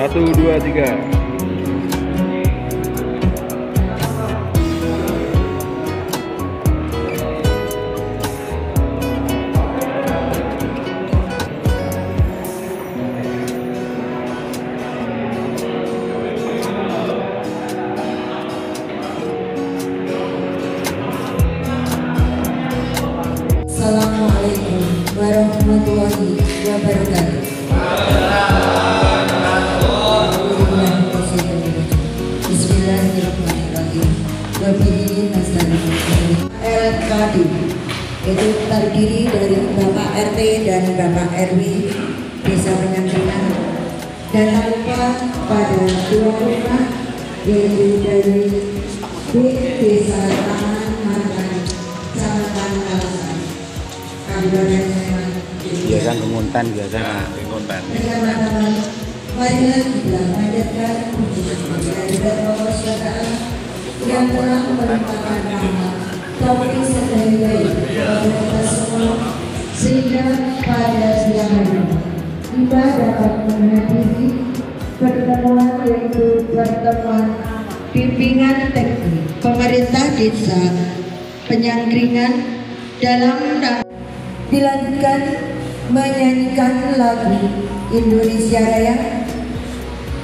Satu, dua, tiga. Assalamualaikum warahmatullahi wabarakatuh. Bismillahirrahmanirrahim. LKD itu terdiri dari Bapak RT dan Bapak RW Desa Penyangringan, dan tak lupa pada dua rumah yaitu dari B Desa Taman Martan, Kecamatan Kalasan, Kabupaten Sleman. Biasa kemuntan, biasa kemuntan. Teman-teman, marilah kita panjatkan puji kehadirat Allah SWT yang telah melimpahkan rahmat, taufik serta hidayah kepada kita semua, sehingga pada siang hari kita dapat menghadiri pertemuan, yaitu pertemuan bimbingan teknik pemerintah desa Penyangringan dalam dilanjutkan menyanyikan lagu Indonesia Raya.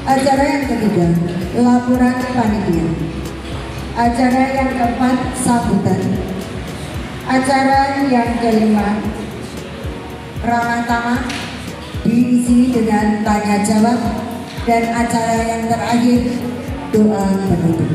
Acara yang ketiga, laporan panitia. Acara yang keempat, sambutan. Acara yang kelima, ramah tamah diisi dengan tanya jawab, dan acara yang terakhir, doa penutup.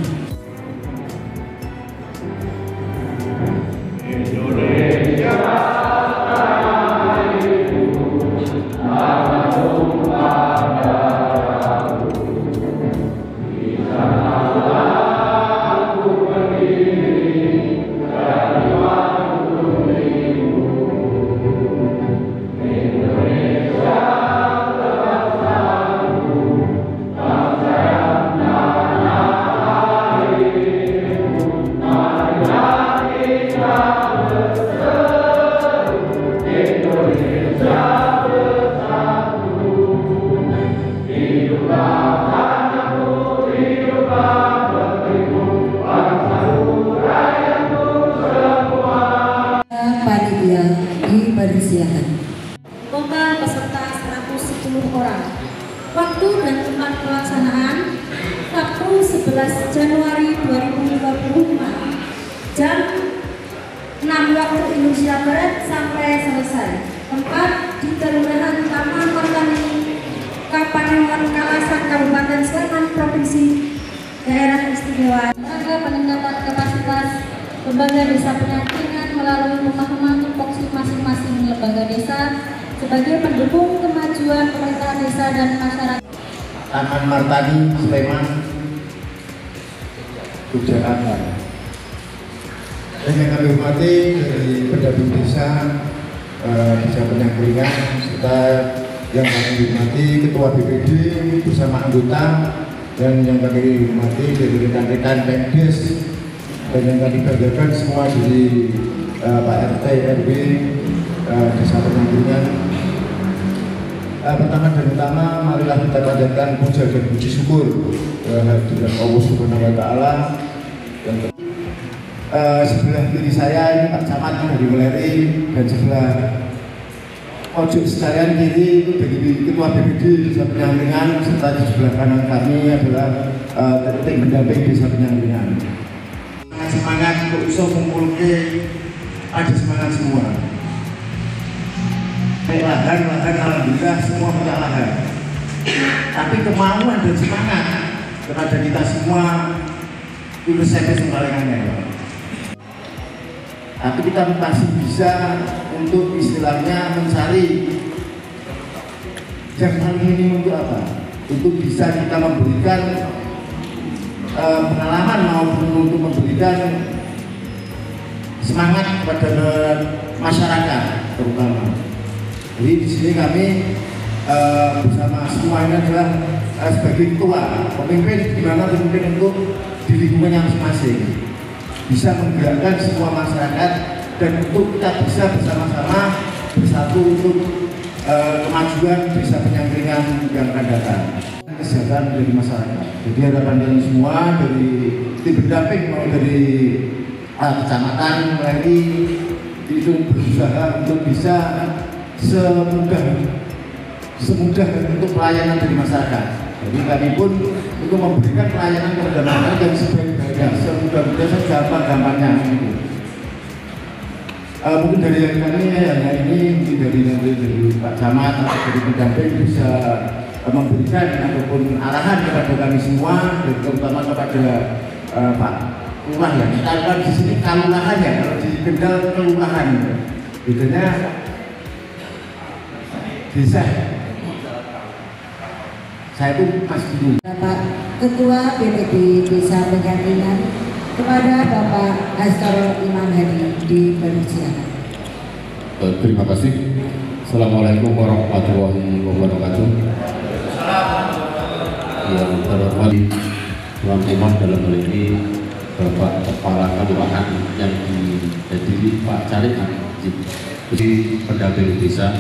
Panitia dipersilakan. Total peserta 110 orang. Waktu dan tempat pelaksanaan Sabtu 11 Januari 2025 jam 6 waktu Indonesia Barat sampai selesai. Tempat di Kelurahan Taman Martani, Kapanewon, Kalasan, Kabupaten Sleman, Provinsi Daerah Istimewa. Ada peningkatan kapasitas lembaga desa Penyangringan melalui rumah-rumah tupoksi masing-masing lembaga desa sebagai pendukung kemajuan pemerintahan desa dan masyarakat. Taman Martani, Sleman, Yogyakarta. Dan yang kami hormati dari pendamping desa Desa Penyangringan, serta yang kami hormati Ketua BPD bersama anggota, dan yang kami hormati dari rekan-rekan Pemdes, dan yang kami banggakan semua dari Pak RT, RW, Desa Penyangringan. Pertama dan utama, marilah kita panjatkan puja dan puji syukur kehadirat Allah Subhanahu wa Ta'ala. Sebelah kiri saya ini Pak Camat dari Meleri, dan sebelah pojok sekalian kiri itu dari Ketua BPD Desa Penyangringan, serta di sebelah kanan kami adalah tim pendamping Desa Penyangringan. Semangat untuk bisa mengumpulkan, ada semangat semua. Lahan alhamdulillah semua punya lahan. tapi kemauan dan semangat kepada kita semua itu saya sembarangannya ya. Tapi kita masih bisa untuk istilahnya mencari yang hal ini untuk apa? Untuk bisa kita memberikan pengalaman maupun untuk memberikan semangat kepada masyarakat terutama. Jadi di sini kami bersama semua ini adalah sebagai ketua pemimpin di mana pemimpin untuk di lingkungannya masing-masing bisa menggerakkan semua masyarakat dan untuk kita bisa bersama-sama bersatu untuk kemajuan desa Penyangkringan yang akan datang, kesejahteraan dari masyarakat. Jadi harapan dari semua dari tim pendamping mau dari kecamatan mulai itu berusaha untuk bisa semudah untuk pelayanan dari masyarakat. Jadi kami pun untuk memberikan pelayanan kepada masyarakat yang sebaik-baiknya, semudah-mudah segampang-gampangnya. Mungkin dari yang kami ini mungkin dari Pak Camat atau dari pendamping bisa memberikan ataupun arahan kepada kami semua, dan terutama kepada Pak Lurah ya. Kita di sini kalurahan ya, kalau di Kendal kelurahan, bedanya desa. Saya itu Mas Budi. Bapak Ketua BPD Desa Penyangkringan kepada Bapak Askarul Iman Hadi dipersilakan. Terima kasih. Assalamualaikum warahmatullahi wabarakatuh. Yang terhormat teman-teman dalam hal ini Bapak Kepala Kelurahan yang dihadiri Pak Carik, jadi pendamping desa,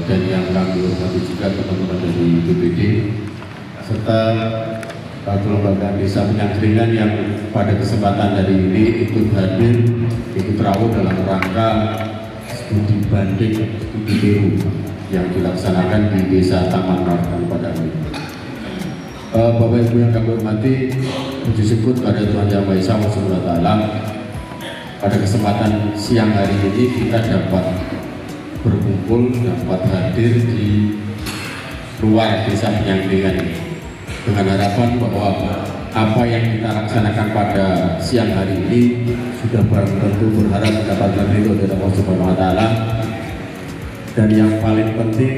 dan yang kami hormati juga teman-teman dari BPD serta kelembagaan desa Penyangkringan yang pada kesempatan hari ini ikut hadir, ikut rawuh dalam rangka studi banding studi biru yang dilaksanakan di Desa Taman Martan pada hari ini. Bapak Ibu yang kami hormati, puji syukur pada Tuhan Yang Maha Esa Subhanahu wa Ta'ala, pada kesempatan siang hari ini kita dapat berkumpul, dapat hadir di luar Desa Penyangkringan ini dengan harapan bahwa apa yang kita laksanakan pada siang hari ini sudah barang tentu berharap mendapatkan ridho dari Allah Subhanahu wa Ta'ala, dan yang paling penting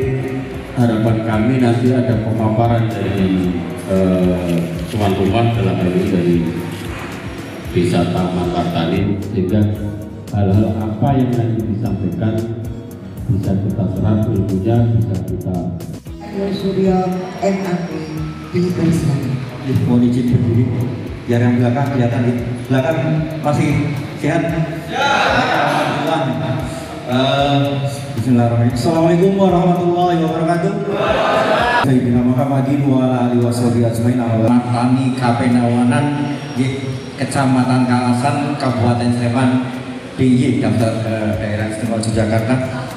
harapan kami nanti ada pemaparan dari teman-teman dalam hal ini dari Desa Taman Martani, sehingga hal-hal apa yang nanti disampaikan bisa kita serap ilmunya, bisa kita Suryo MAP dipersilakan. Mohon izin berdiri, biar yang belakang kelihatan. Di belakang masih sehat? Alhamdulillah. Bismillahirrahmanirrahim. Assalamualaikum warahmatullahi wabarakatuh. Sayyidina Muhammadin wa ala alihi washabihi ajmain. Martani Kapenawanan, Kecamatan Kalasan, Kabupaten Sleman, DIY, daftar daerah istimewa Yogyakarta.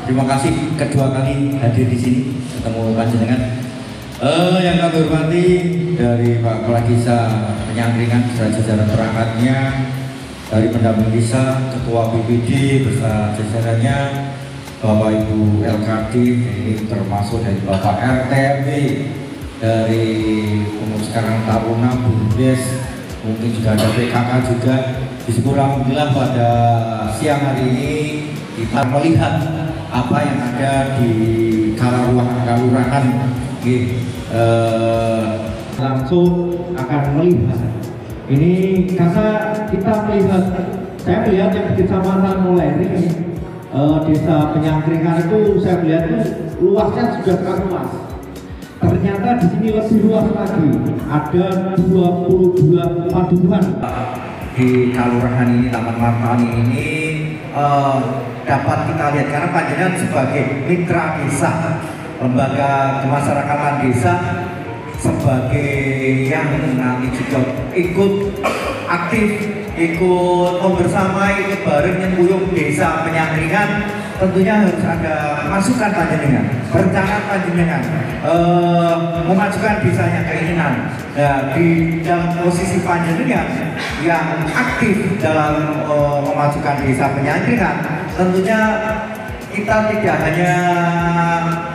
Terima kasih kedua kali hadir di sini ketemu panjenengan. Yang kami hormati dari Pak Kepala Desa Penyangkringan beserta jajaran perangkatnya, dari pendamping desa, Ketua BPD beserta jajarannya, Bapak Ibu LKD, ini termasuk dari Bapak RT, dari pengurus Karang Taruna, Bumdes, mungkin juga ada PKK juga. Syukur alhamdulillah pada siang hari ini kita melihat apa yang ada di kelurahan, langsung akan melihat ini karena kita melihat, saya melihat yang di Kecamatan Moleri, Desa Penyangkringan itu saya melihat itu luasnya sudah sangat luas. Ternyata di sini lebih luas lagi, ada 22 paduan di kelurahan ini, Taman Martani ini dapat kita lihat karena panjenengan sebagai mitra desa, lembaga kemasyarakatan desa, sebagai yang nanti juga ikut aktif, ikut membersamai, ikut bareng nyembuyung Desa Penyangkringan, tentunya harus ada masukan panjenengan, perencanaan panjenengan, memajukan desanya keinginan. Nah, di dalam posisi panjenengan yang aktif dalam memajukan Desa Penyangkringan, tentunya kita tidak hanya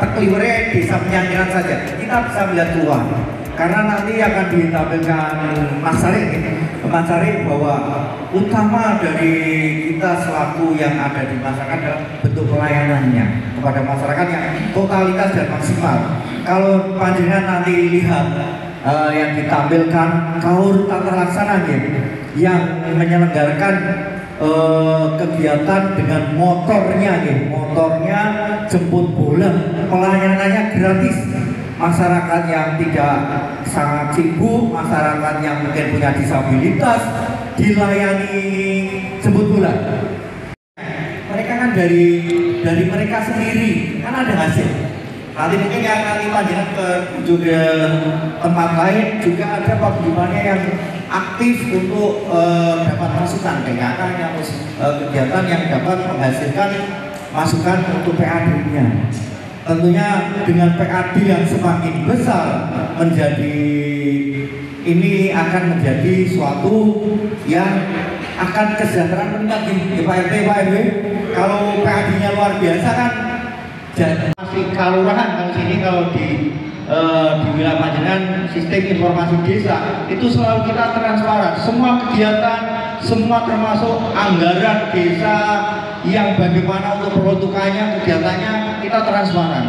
terkeliwere desa Penyangkiran saja, kita bisa melihat keluar. Karena nanti akan ditampilkan Mas Sarip bahwa utama dari kita selaku yang ada di masyarakat adalah bentuk pelayanannya kepada masyarakat yang totalitas dan maksimal. Kalau panjenengan nanti lihat yang ditampilkan kaur tata laksana yang menyelenggarakan kegiatan dengan motornya jemput bola, pelayanannya gratis. Masyarakat yang tidak sangat sibuk, masyarakat yang mungkin punya disabilitas dilayani jemput bola. Mereka kan dari mereka sendiri kan ada hasil. Nanti mungkin yang nanti panjenengan ke juga tempat lain juga ada paguyubannya yang aktif untuk dapat masukan PKK yang kegiatan yang dapat menghasilkan masukan untuk PAD-nya. Tentunya dengan PAD yang semakin besar ini akan menjadi suatu yang akan kesejahteraan meningkat di Pak RT, Pak RW. Kalau PAD-nya luar biasa kan masih kelurahan kalau di wilayah Panjenengan sistem informasi desa itu selalu kita transparan, semua kegiatan, semua termasuk anggaran desa yang bagaimana untuk peruntukannya, kegiatannya kita transparan,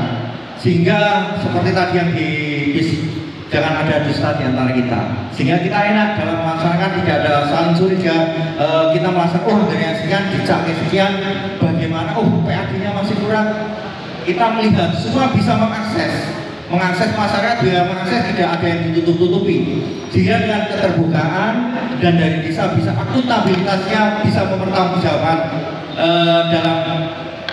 sehingga seperti tadi yang jangan ada dusta di antara kita, sehingga kita enak dalam melaksanakan, tidak ada saling curiga. Kita melaksanakan dari sekian dicak sekian, bagaimana PAD-nya masih kurang, kita melihat semua bisa mengakses masyarakat, mengakses, tidak ada yang ditutup-tutupi, sehingga dengan keterbukaan dan dari desa bisa akuntabilitasnya bisa mempertanggungjawabkan dalam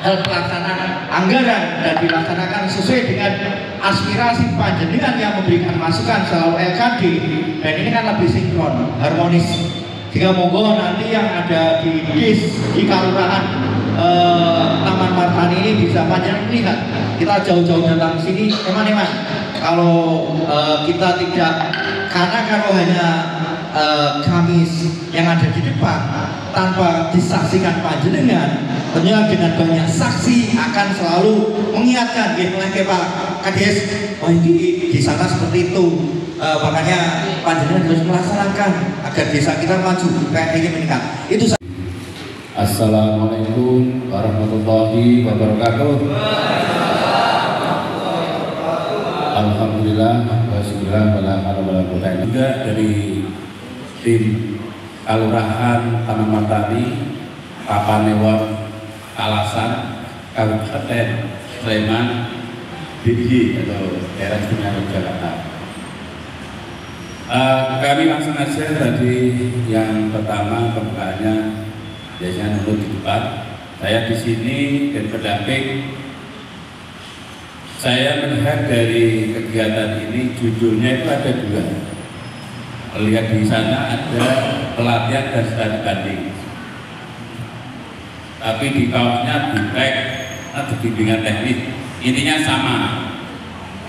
hal pelaksanaan anggaran dan dilaksanakan sesuai dengan aspirasi panjenengan yang memberikan masukan selalu LKD, dan ini kan lebih sinkron, harmonis, sehingga monggo nanti yang ada di kelurahan Taman Martani ini bisa panjenengan melihat. Kita jauh-jauh datang sini eman-eman kalau kita tidak, karena kalau hanya kami yang ada di depan tanpa disaksikan panjenengan, tentunya dengan banyak saksi akan selalu mengingatkan Pak Kades, ini di sana seperti itu, makanya panjenengan harus melaksanakan agar desa kita maju, PAD ini meningkat. Itu. Assalamualaikum warahmatullahi wabarakatuh. Alhamdulillah wasyukurillah wala juga dari tim Kelurahan Taman Martani, Papanewon, Kalasan, Kabupaten Sleman, DIY atau Daerah Istimewa Yogyakarta. Kami langsung aja tadi yang pertama pembukaannya biasanya dulu di depan. Saya di sini dan pendamping. Saya melihat dari kegiatan ini judulnya itu ada dua. Lihat di sana ada pelatihan dan studi banding. Tapi di kaosnya BIPTEK atau bimbingan teknik, intinya sama.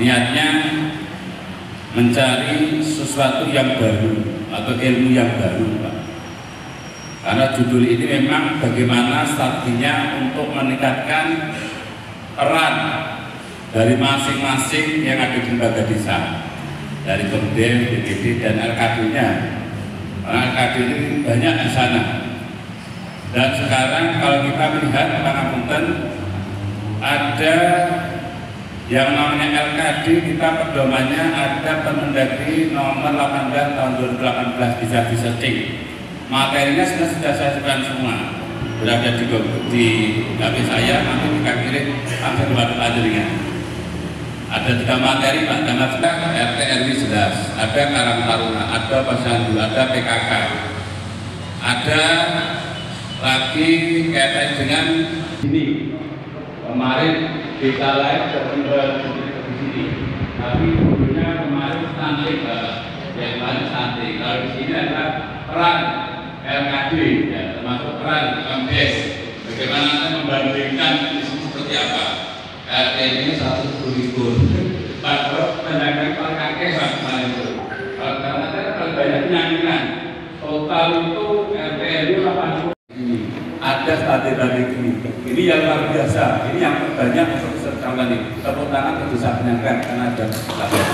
Niatnya mencari sesuatu yang baru atau ilmu yang baru, Pak. Karena judul ini memang bagaimana strateginya untuk meningkatkan peran dari masing-masing yang ada di lembaga desa, dari Pemdem, BPD, dan LKD-nya. Karena LKD ini banyak di sana. Dan sekarang kalau kita melihat Pangapunten, ada yang namanya LKD, kita pedomannya ada Permendagri nomor 18 tahun 2018, bisa disearching. Materinya sudah saya sebutkan semua, berada di HP saya, nanti kita kirim langsung kepada panjenengan. Ada 3 materi, Pak. Ada RT RW jelas, ada Karang Taruna, ada Pasyandu, ada PKK, ada lagi kaitan dengan ini. Kemarin desa lain sudah di sini, tapi dulunya kemarin stunting, yang lain stunting. Kalau di sini ada peran LKD, ya, termasuk peran MDes. Bagaimana membandingkan seperti apa? RT ini 110.000. Kalau pendapatan paling kakek sama itu. Kalau banyak penyanyian, total itu RT itu 80. Ada batik-batik ini yang luar biasa, ini yang banyak untuk sertakan ini. Tepuk tangan untuk desa Penyangkran karena ada latihan.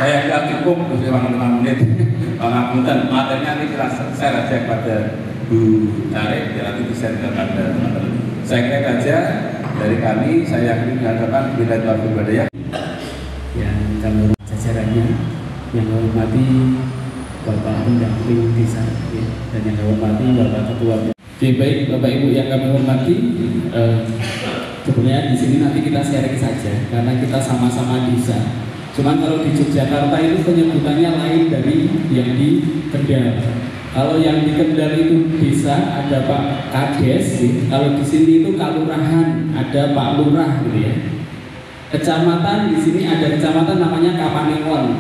Saya nggak cukup untuk 5 menit. Pengapunten materinya nanti saya aja kepada Bu Carik, nanti bisa kepada teman-teman. Saya kira aja dari kami, saya yakin hadapan bila berbeda yang kami jajarannya, yang menghormati Bapak Pendamping Desa ya, dan yang menghormati Bapak Ketua. Oke, baik Bapak Ibu yang kami hormati, sebenarnya di sini nanti kita sharing saja karena kita sama-sama desa. Cuman kalau di Yogyakarta itu penyebutannya lain dari yang di Kendal. Kalau yang di Kendal itu desa ada Pak Kades, kalau di sini itu Kalurahan ada Pak Lurah gitu ya. Kecamatan di sini ada kecamatan namanya Kapanewon,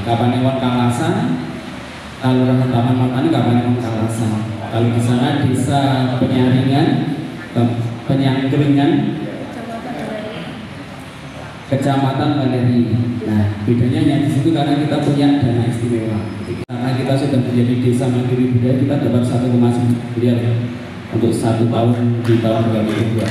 Kapanewon Kalasan, Kalurahan Taman Matani Kapanewon Kalasan. Kalau di sana desa Penyangkringan, Kecamatan Baleri. Nah, bedanya yang di situ karena kita punya dana istimewa. Karena kita sudah menjadi desa mandiri budaya, kita dapat 1,9 miliar untuk 1 tahun di tahun 2025.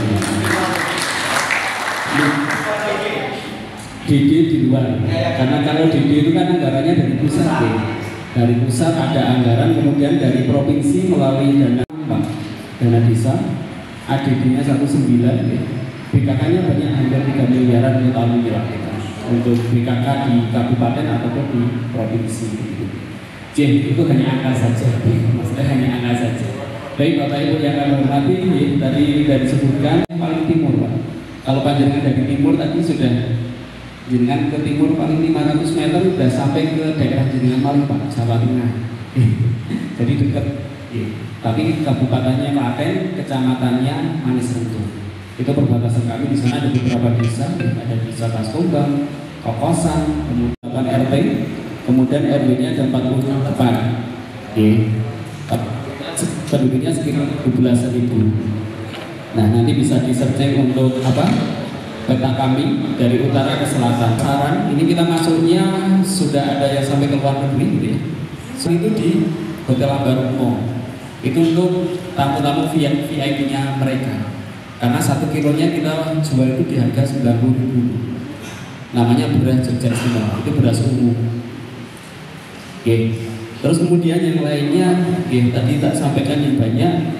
DD di luar, karena kalau DD itu kan anggarannya dari pusat ya. Dari pusat ada anggaran, kemudian dari provinsi melalui dana desa, ADD-nya 19 ya. BKK-nya banyak, hampir 3 miliaran untuk tahun ini untuk BKK di kabupaten ataupun di provinsi. Itu hanya angka saja, maksudnya hanya angka saja. Baik Bapak Ibu yang kami hormati, tadi disebutkan paling timur Pak. Kalau panjangnya dari timur tadi sudah jenengan ke timur paling 500 meter sudah sampai ke daerah jenengan Malang Pak, Jawa Tengah. Jadi dekat. Tapi kabupatennya Klaten, kecamatannya Manis Rentung. Itu perbatasan kami. Di sana ada beberapa desa, ada desa Kastombang, Kokosan, kemudian RT, kemudian RW-nya ada 44. Penduduknya sekitar 12.000. Nah, nanti bisa di-searching untuk apa? Peta kami dari utara ke selatan. Saran, ini kita masuknya sudah ada yang sampai ke luar negeri gitu ya. So, itu di Hotel Ambarumo. Itu untuk tamu-tamu VIP-nya mereka. Karena 1 kilonya kita jual itu di harga 90.000. Namanya beras Jogja Istimewa, itu beras ungu. Terus kemudian yang lainnya, tadi tak sampaikan yang banyak.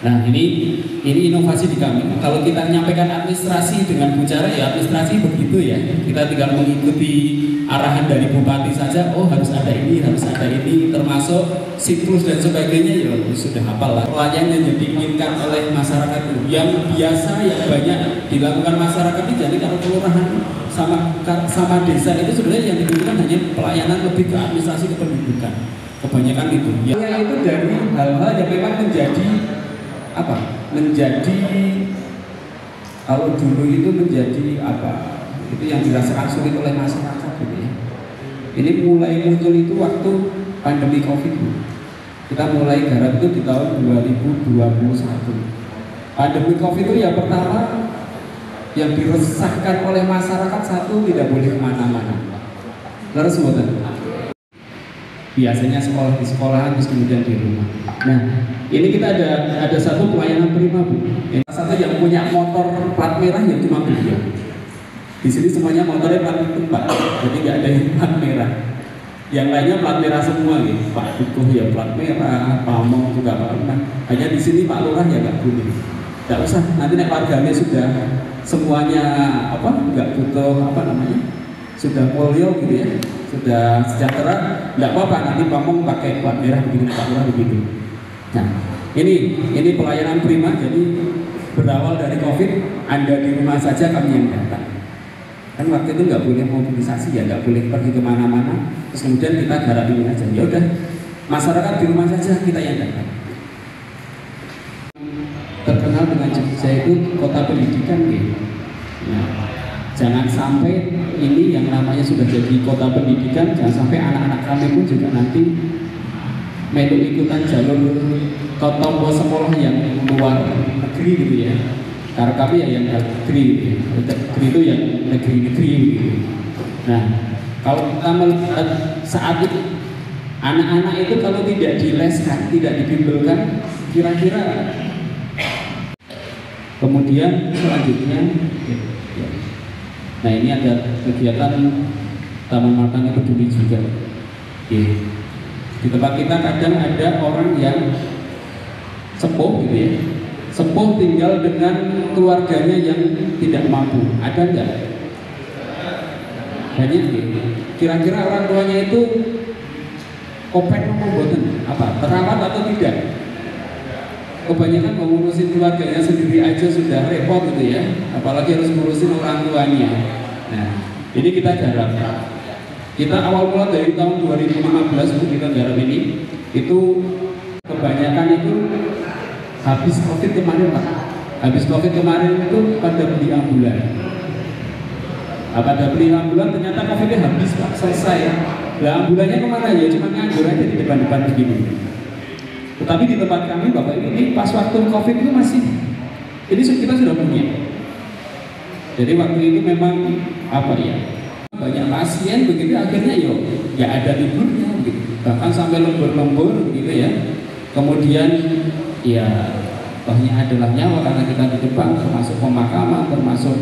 Nah ini inovasi di kami. Kalau kita menyampaikan administrasi dengan bicara ya administrasi begitu ya. Kita tinggal mengikuti arahan dari bupati saja. Oh harus ada ini, termasuk siklus dan sebagainya ya sudah hafal lah. Pelayanan yang diinginkan oleh masyarakat yang biasa yang banyak dilakukan masyarakat ini. Jadi kalau kelurahan sama desa itu sebenarnya yang dibutuhkan hanya pelayanan lebih ke administrasi kependudukan. Kebanyakan itu. Ya itu dari hal-hal yang memang menjadi apa? Menjadi kalau dulu itu menjadi apa? Itu yang dirasakan sulit oleh masyarakat gitu ya. Ini mulai muncul itu waktu pandemi Covid. Kita mulai garap itu di tahun 2021. Pandemi Covid itu yang pertama yang diresahkan oleh masyarakat satu tidak boleh kemana-mana. Terus biasanya sekolah di sekolahan terus kemudian di rumah. Nah ini kita ada satu pelayanan prima Bu. Yang satu yang punya motor plat merah yang cuma beliau. Di sini semuanya motornya plat tempat, jadi nggak ada yang plat merah. Yang lainnya plat merah semua gitu. Pak Dukuh ya plat merah, Pak Mong juga plat merah. Hanya di sini Pak Lurah ya nggak boleh. Nggak usah. Nanti nek warganya sudah semuanya nggak butuh sudah polio gitu ya, sudah sejahtera, nggak apa-apa nanti Pak Mong pakai plat merah begini, Pak Lurah begitu. Nah ini pelayanan prima. Jadi berawal dari Covid, Anda di rumah saja kami yang datang. Kan waktu itu nggak boleh mobilisasi ya, nggak boleh pergi kemana-mana. Terus kemudian kita garap ini aja. Ya udah, masyarakat di rumah saja kita yang datang. Terkenal dengan Jogja itu kota pendidikan gitu. Nah, jangan sampai ini yang namanya sudah jadi kota pendidikan, jangan sampai anak-anak kami pun juga nanti melu ikutan jalur tombol sekolah yang luar negeri gitu ya. Karena kami ya yang negeri gitu. Negeri itu yang negeri gitu. Nah, kalau kita melihat saat itu Anak-anak itu kalau tidak dileskan, tidak dibimbelkan, kira-kira. Kemudian selanjutnya, nah ini ada kegiatan Taman Martani Peduli juga. Di tempat kita kadang ada orang yang sepuh gitu ya, sepuh tinggal dengan keluarganya yang tidak mampu. Ada enggak? Banyak gitu. Kira-kira orang tuanya itu kopek membuatkan apa? Terawat atau tidak? Kebanyakan mengurusin keluarganya sendiri aja sudah repot gitu ya, apalagi harus ngurusin orang tuanya. Nah, ini kita garap. Kita awal mula dari tahun 2015 kita garap ini, itu kebanyakan itu habis COVID kemarin Pak. Habis COVID kemarin itu pada beli ambulan. Pada beli ambulan ternyata COVID-nya habis Pak, selesai. Nah ambulannya kemana ya? Cuma nganggur aja di depan-depan begini. Tetapi di tempat kami Bapak ini pas waktu COVID itu masih, jadi kita sudah punya. Jadi waktu itu memang apa ya? Banyak pasien begitu akhirnya yo nggak ada liburnya gitu. Bahkan sampai lembur-lembur gitu ya. Kemudian ya banyak adalah nyawa karena kita di depan, termasuk pemakaman, termasuk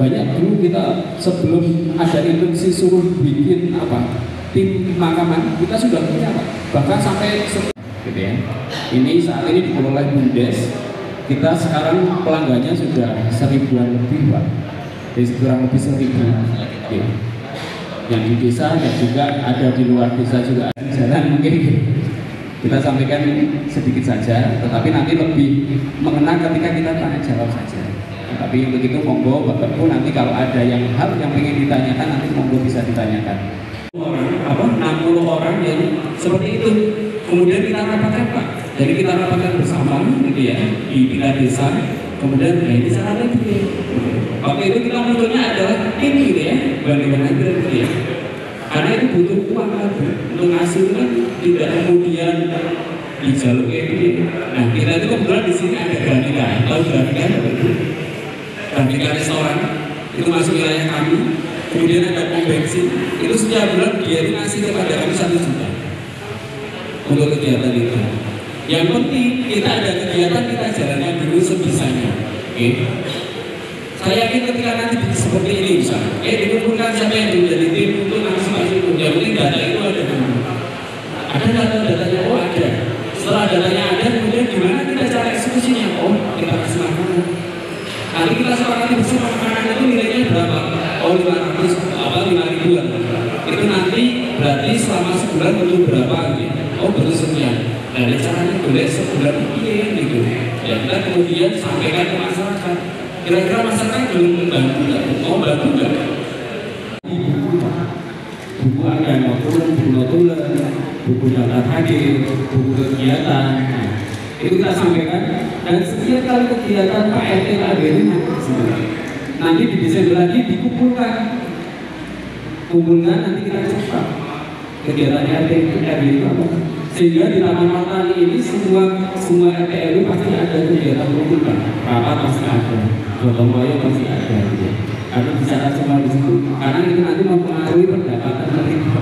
banyak dulu kita sebelum ada instruksi suruh bikin apa tim pemakaman kita sudah punya Pak. Bahkan sampai gitu ya. Ini saat ini dikelola Bumdes. Kita sekarang pelanggannya sudah 1000-an lebih Pak. Jadi kurang lebih 1000. Ya. Yang di desa dan juga ada di luar desa juga ada jalan mungkin kita sampaikan sedikit saja, tetapi nanti lebih mengena ketika kita tanya jawab saja. Tapi untuk itu monggo Bapak Ibu nanti kalau ada yang hal yang ingin ditanyakan nanti monggo bisa ditanyakan. 60 orang yang seperti itu. Kemudian kita rapatkan Pak. Jadi kita rapatkan bersama gitu ya di tingkat desa. Kemudian ini cara lagi. Waktu itu kita munculnya adalah ini gitu ya, bandingan gitu ya. Karena itu butuh uang lagi untuk ngasih itu kan tidak kemudian di jalur kayak gini. Nah kita itu kebetulan di sini ada Grafika, tahu Grafika apa itu? Grafika restoran itu masuk wilayah kami. Kemudian ada pom bensin, itu setiap bulan dia itu ngasih kepada kami 1 juta untuk kegiatan itu. Yang penting kita ada kegiatan kita jalankan dulu sebisanya. Oke. Saya yakin ketika nanti seperti ini misalnya, dikumpulkan siapa yang menjadi tim untuk antisipasi itu. Yang penting data itu ada dulu. Ada datanya, oh ada. Setelah datanya ada, kemudian gimana kita cara eksekusinya? Oh kita kasih makanan. Nanti kita sepakati bersama makanan itu nilainya berapa? Oh 5 ribuan. Itu nanti berarti selama sebulan butuh berapa? Oh butuh sekian. Nah caranya boleh sebulan ini gitu. Ya kita kemudian sampaikan ke masyarakat. Kira-kira masyarakat belum membantu nggak? Mau bantu nggak? Buku ada buku buku data hadir, buku kegiatan. Itu kita sampaikan. Dan setiap kali kegiatan Pak RT ini nanti di Desember lagi dikumpulkan. Kumpulkan nanti kita cepat kegiatan RT itu apa? Sehingga di Taman Martani ini semua RT RW pasti ada kegiatan kumpulkan. Rapat pasti ada, gotong royong pasti ada. Gitu. Karena bicara semua di situ. Karena itu nanti mempengaruhi pendapatan mereka.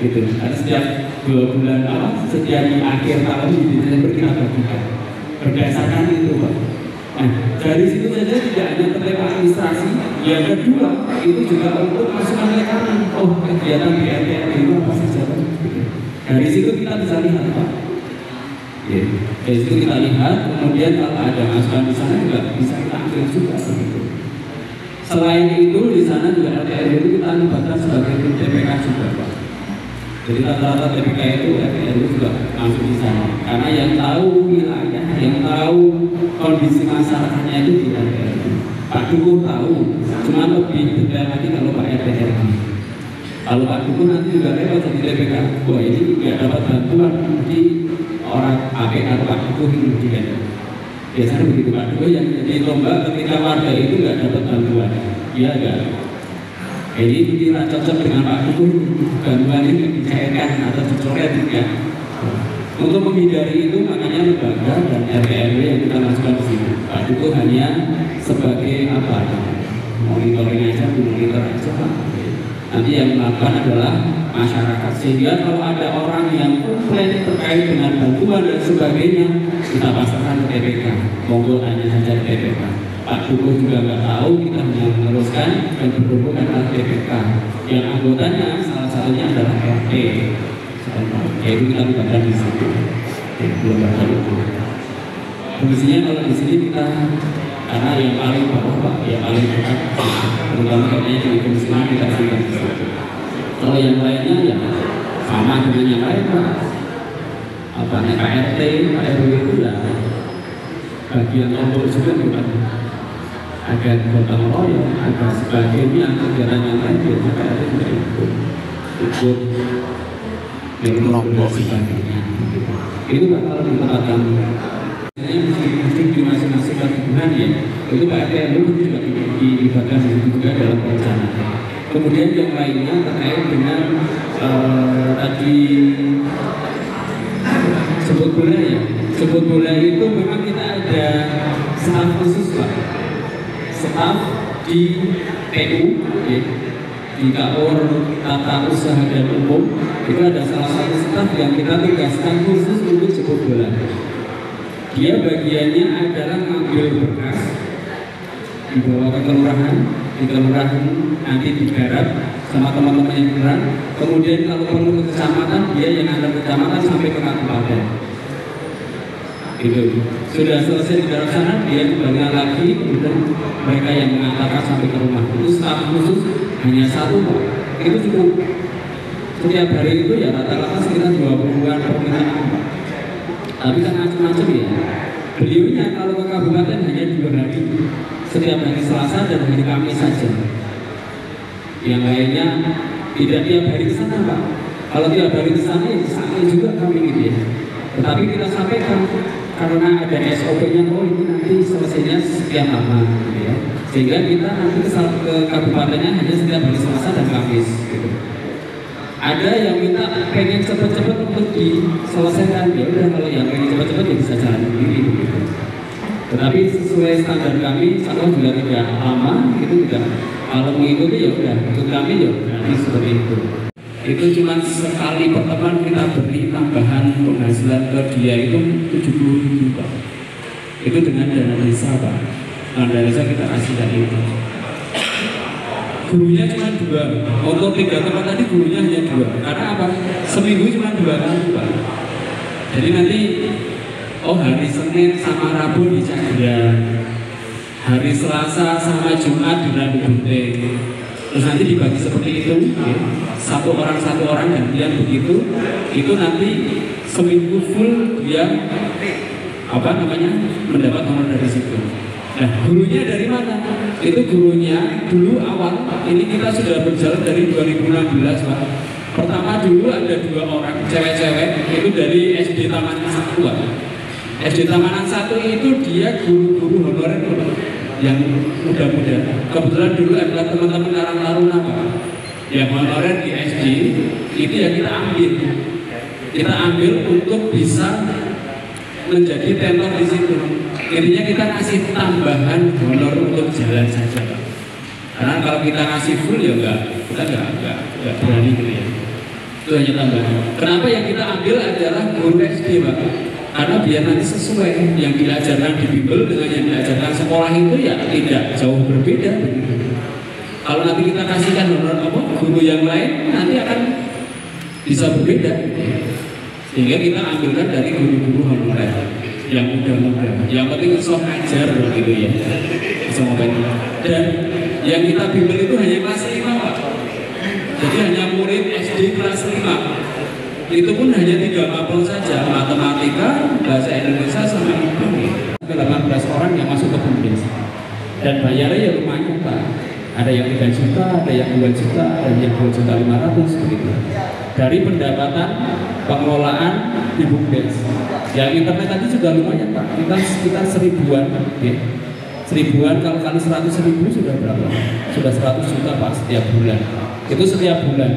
Gitu. Karena setiap 2 bulan setiap di akhir tahun di Desember kita bagikan. Berdasarkan itu Pak. Nah, dari situ saja tidak hanya terkait administrasi, yang kedua itu juga untuk masukan mereka. Oh, kegiatan di RT itu apa saja Pak? Dari situ kita bisa lihat Pak. Dari situ kita lihat, kemudian kalau ada masukan di sana juga bisa kita ambil juga. Selain itu di sana juga RT itu kita libatkan sebagai tim TPK juga Pak. Jadi rata-rata TPK itu RT juga masuk di sana. Karena yang tahu wilayah, yang tahu kondisi masyarakatnya itu di RT. Pak Dukuh tahu, cuma lebih detail lagi kalau Pak RT. Kalau Pak Dukuh nanti juga lewat jadi TPK, wah ini nggak dapat bantuan di orang AP atau Pak Dukuh ini kan. Biasanya begitu Pak Dukuh yang jadi lomba ketika warga itu nggak dapat bantuan, iya nggak? Jadi tidak cocok dengan Pak Dukuh, bantuan ini dicairkan atau dicoret ya. Untuk menghindari itu makanya lembaga dan RW yang kita masukkan di sini. Pak Dukuh hanya sebagai apa? Monitoring aja, monitor aja Pak. Nanti yang melakukan adalah masyarakat, sehingga kalau ada orang yang komplain terkait dengan bantuan dan sebagainya, kita pasarkan ke PPK, monggo tanya saja ke PPK. Pak Dukuh juga nggak tahu, kita meneruskan dan berhubungan dengan PPK yang anggotanya salah satunya adalah RT, yaitu kita libatkan di situ. Belum ada itu. Fungsinya kalau di sini kita karena yang paling bawah Pak, yang paling dekat, terutama kayaknya di fungsinya kita libatkan di situ. Kalau yang lainnya ya sama dengan yang lain Pak. Apa nih Pak RT, Pak RW itu ya bagian tombol juga bukan. Ada gotong royong, ada sebagainya, kegiatan yang lain biasanya Pak RT juga ikut Nombok sebagainya. Itu Pak kalau di tempat kami. Mesti di masing-masing perkebunan ya, itu Pak RT juga dilibatkan juga dalam perencanaan. Kemudian yang lainnya terkait dengan tadi sebut bola ya. Sebut bola itu memang kita ada staf khusus Pak. Staf di PU ya, di KUR Tata Usaha dan Umum itu ada salah satu staf yang kita tugaskan khusus untuk sebut bola. Dia bagiannya adalah ngambil berkas dibawa ke kelurahan, di kelurahan nanti digarap sama teman-teman yang kelurahan. Kemudian kalau perlu ke kecamatan, dia yang ada kecamatan sampai ke kabupaten. Itu sudah selesai di dalam sana, dia kembali lagi, kemudian mereka yang mengantarkan sampai ke rumah. Itu staf khusus hanya satu Pak. Itu cukup. Setiap hari itu ya rata-rata sekitar 20-an permintaan Pak. Tapi kan macam-macam ya. Beliaunya kalau ke kabupaten hanya 2 hari, setiap hari Selasa dan hari Kamis saja. Yang lainnya tidak tiap hari ke sana Pak. Kalau tiap hari ke sana ya sama juga kami gitu ya. Tetapi kita sampaikan karena ada SOP-nya, oh ini nanti selesainya sekian lama gitu ya. Sehingga kita nanti ke kabupatennya hanya setiap hari Selasa dan Kamis gitu. Ada yang minta pengen cepet-cepet untuk diselesaikan, ya udah kalau yang pengen cepet-cepet ya bisa jalan sendiri gitu. Tetapi sesuai standar kami, kalau juga tidak lama, itu tidak kalau mengikuti ya udah, untuk kami ya nanti seperti itu. Itu cuma sekali pertemuan kita beri tambahan penghasilan ke dia itu 70.000 Pak. Itu dengan dana desa Pak. Nah, dana desa kita kasih dari itu. Gurunya cuma 2. Untuk 3 teman tadi gurunya hanya 2. Karena apa? Seminggu cuma 2 kali Pak. Jadi nanti hari Senin sama Rabu di Cagran, hari Selasa sama Jumat di Randu Bunting. Terus nanti dibagi seperti itu ya. Satu orang gantian begitu. Itu nanti seminggu full dia mendapat honor dari situ. Nah, gurunya dari mana? Itu gurunya dulu awal ini kita sudah berjalan dari 2016 Pak. Pertama dulu ada 2 orang cewek-cewek itu dari SD Tamanan 1 Pak. SD Tamanan 1 itu dia guru-guru honorer yang muda-muda. Kebetulan dulu adalah teman-teman Karang Taruna Pak. Yang honorer di SD itu yang kita ambil. Kita ambil untuk bisa menjadi tenor di situ. Intinya kita kasih tambahan honor untuk jalan saja Pak. Karena kalau kita kasih full ya kita nggak berani gitu ya. Itu hanya tambahan. Kenapa yang kita ambil adalah guru SD Pak? Karena biar nanti sesuai yang diajarkan di Bimbel dengan yang diajarkan sekolah itu ya tidak jauh berbeda begitu. Kalau nanti kita kasihkan honor guru yang lain nanti akan bisa berbeda. Sehingga kita ambilkan dari guru-guru honorer yang muda-muda, yang penting bisa ngajar gitu ya, bisa ngapain. Dan yang kita bimbel itu hanya kelas 5 Pak. Jadi hanya murid SD kelas 5. Itu pun hanya 3 mapel saja, matematika, bahasa Indonesia sama IPA. 18 orang yang masuk ke BUMDes. Dan bayarnya ya lumayan Pak. Ada yang 3 juta, ada yang 2 juta, ada yang 2.500.000 begitu. Dari pendapatan pengelolaan di BUMDes. Yang internet tadi juga lumayan Pak. Kita sekitar 1000-an, ya. 1000-an kalau kali 100.000 sudah berapa? Sudah 100 juta Pak setiap bulan. Itu setiap bulan.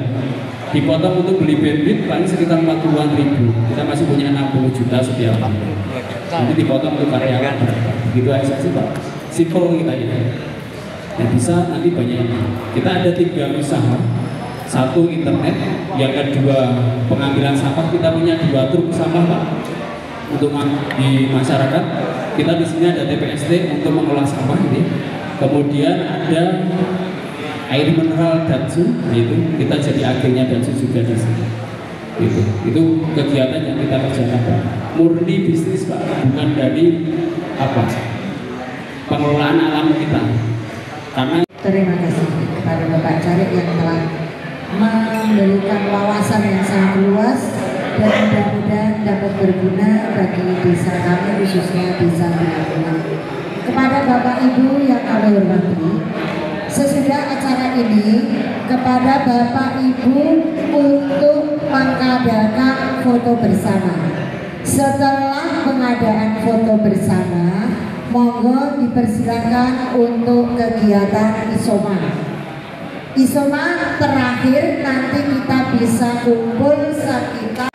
Dipotong untuk beli bandwidth paling sekitar 40-an ribu. Kita masih punya 60 juta setiap bulan. Nanti dipotong untuk karyawan berapa? Begitu aja sih Pak. Simple kita ya. Nah bisa nanti banyak. Kita ada 3 usaha Satu internet, yang kedua pengambilan sampah. Kita punya 2 truk sampah Pak untuk di masyarakat. Kita di sini ada TPST untuk mengolah sampah ini. Kemudian ada air mineral Datsun, itu kita jadi agennya Datsun juga di sini. Itu kegiatan yang kita kerjakan Pak. Murni bisnis Pak, bukan dari pengelolaan alam kita. Karena terima kasih kepada Bapak Carik yang telah memberikan wawasan yang sangat luas dan mudah-mudahan dapat berguna bagi desa kami, khususnya desa Binangungan. Kepada Bapak Ibu yang kami hormati, sesudah acara ini kepada Bapak Ibu untuk mengadakan foto bersama. Setelah pengadaan foto bersama, monggo dipersilakan untuk kegiatan isoma. Isoma terakhir nanti kita bisa kumpul sekitar